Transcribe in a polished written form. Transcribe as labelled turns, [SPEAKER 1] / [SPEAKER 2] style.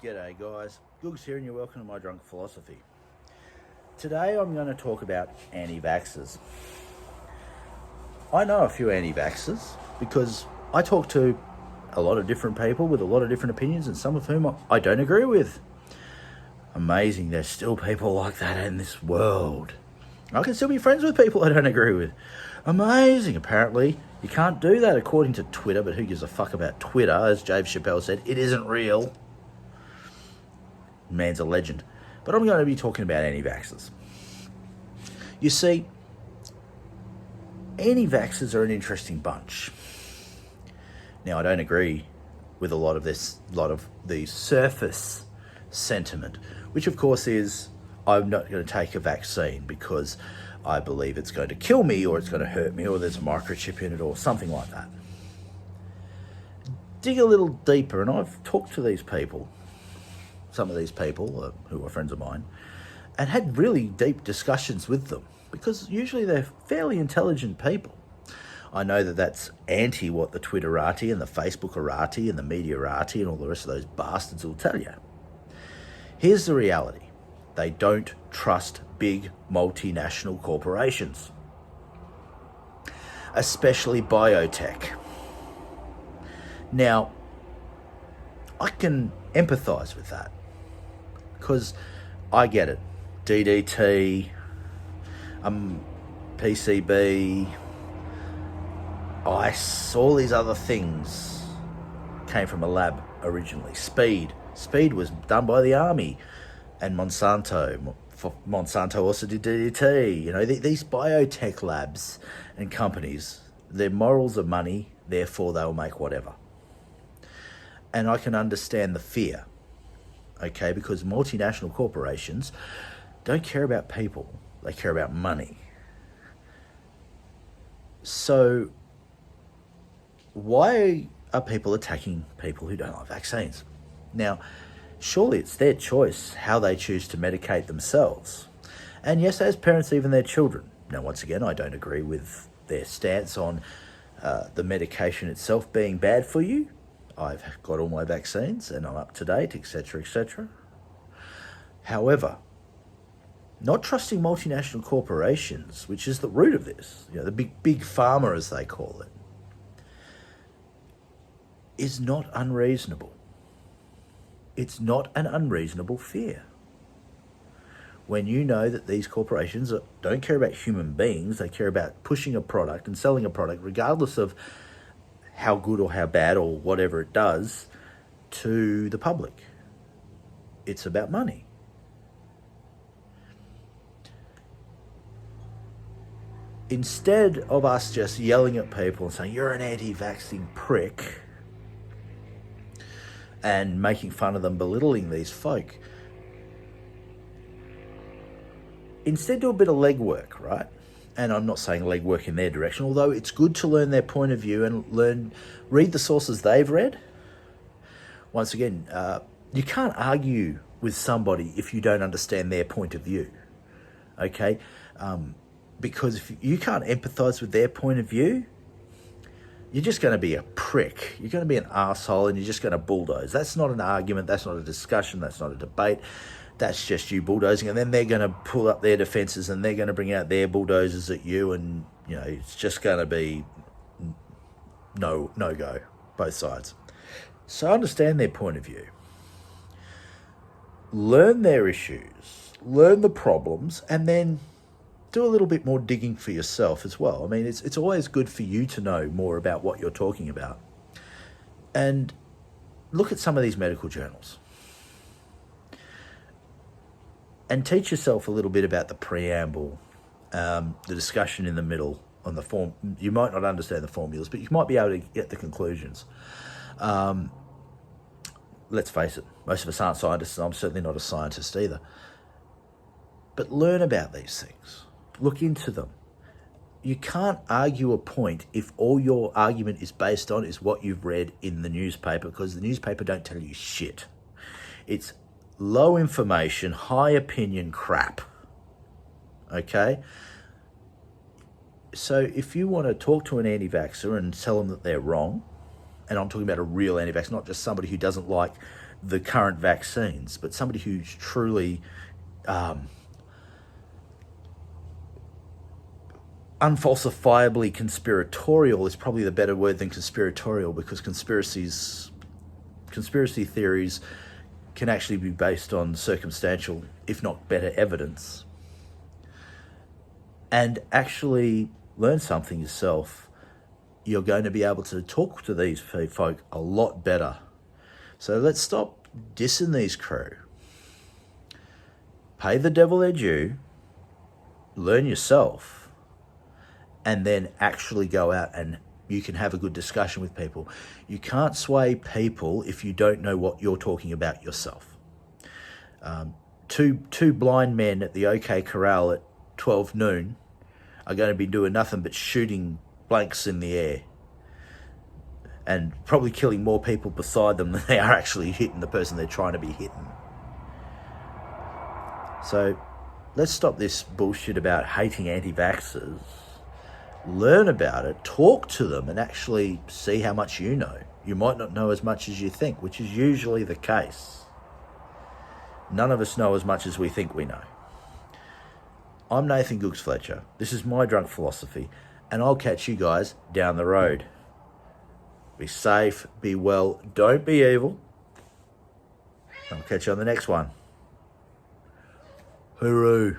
[SPEAKER 1] G'day guys, Googs here and you're welcome to my drunk philosophy. Today I'm going to talk about anti-vaxxers. I know a few anti-vaxxers because I talk to a lot of different people with a lot of different opinions and some of whom I don't agree with. Amazing, there's still people like that in this world. I can still be friends with people I don't agree with. Amazing. Apparently you can't do that according to Twitter, but who gives a fuck about Twitter? As Dave Chappelle said, it isn't real. Man's a legend. But I'm going to be talking about anti-vaxxers. You see, anti-vaxxers are an interesting bunch. Now, I don't agree with a lot of the surface sentiment, which of course is, I'm not going to take a vaccine because I believe it's going to kill me or it's going to hurt me or there's a microchip in it or something like that. Dig a little deeper, and I've talked to these people, some of these people who are friends of mine, and had really deep discussions with them because usually they're fairly intelligent people. I know that that's anti what the Twitterati and the Facebookerati and the Mediarati and all the rest of those bastards will tell you. Here's the reality. They don't trust big multinational corporations, especially biotech. Now, I can empathise with that because I get it. DDT, PCB, ICE, all these other things came from a lab originally. Speed was done by the army and Monsanto. Monsanto also did DDT. You know, these biotech labs and companies, their morals are money, therefore they'll make whatever. And I can understand the fear, okay, because multinational corporations don't care about people, they care about money. So why are people attacking people who don't like vaccines? Now, surely it's their choice how they choose to medicate themselves. And yes, as parents, even their children. Now, once again, I don't agree with their stance on the medication itself being bad for you. I've got all my vaccines and I'm up to date, etc., etc. However, not trusting multinational corporations, which is the root of this, you know, the big pharma as they call it, is not unreasonable. It's not an unreasonable fear. When you know that these corporations don't care about human beings, they care about pushing a product and selling a product regardless of how good or how bad or whatever it does to the public. It's about money. Instead of us just yelling at people and saying, you're an anti-vaccine prick, and making fun of them, belittling these folk, instead do a bit of legwork, right? And I'm not saying legwork in their direction, although it's good to learn their point of view and read the sources they've read. Once again, you can't argue with somebody if you don't understand their point of view, okay? Because if you can't empathise with their point of view, you're just going to be a prick. You're going to be an arsehole and you're just going to bulldoze. That's not an argument. That's not a discussion. That's not a debate. That's just you bulldozing. And then they're going to pull up their defences and they're going to bring out their bulldozers at you. And, you know, it's just going to be no go, both sides. So understand their point of view. Learn their issues. Learn the problems. And then do a little bit more digging for yourself as well. I mean, it's always good for you to know more about what you're talking about. And look at some of these medical journals. And teach yourself a little bit about the preamble, the discussion in the middle on the form. You might not understand the formulas, but you might be able to get the conclusions. Let's face it, most of us aren't scientists, and I'm certainly not a scientist either. But learn about these things. Look into them. You can't argue a point if all your argument is based on is what you've read in the newspaper, because the newspaper don't tell you shit. It's low information, high opinion crap. Okay? So if you want to talk to an anti-vaxxer and tell them that they're wrong, and I'm talking about a real anti-vax, not just somebody who doesn't like the current vaccines, but somebody who's truly unfalsifiably conspiratorial is probably the better word than conspiratorial, because conspiracy theories can actually be based on circumstantial, if not better, evidence, and actually learn something yourself. You're going to be able to talk to these folk a lot better. So let's stop dissing these crew. Pay the devil their due, learn yourself, and then actually go out and you can have a good discussion with people. You can't sway people if you don't know what you're talking about yourself. Two blind men at the OK Corral at 12 noon are going to be doing nothing but shooting blanks in the air and probably killing more people beside them than they are actually hitting the person they're trying to be hitting. So let's stop this bullshit about hating anti-vaxxers. Learn about it, talk to them, and actually see how much you know. You might not know as much as you think, which is usually the case. None of us know as much as we think we know. I'm Nathan Gooks Fletcher. This is my drunk philosophy, and I'll catch you guys down the road. Be safe, be well, don't be evil. I'll catch you on the next one. Hooroo.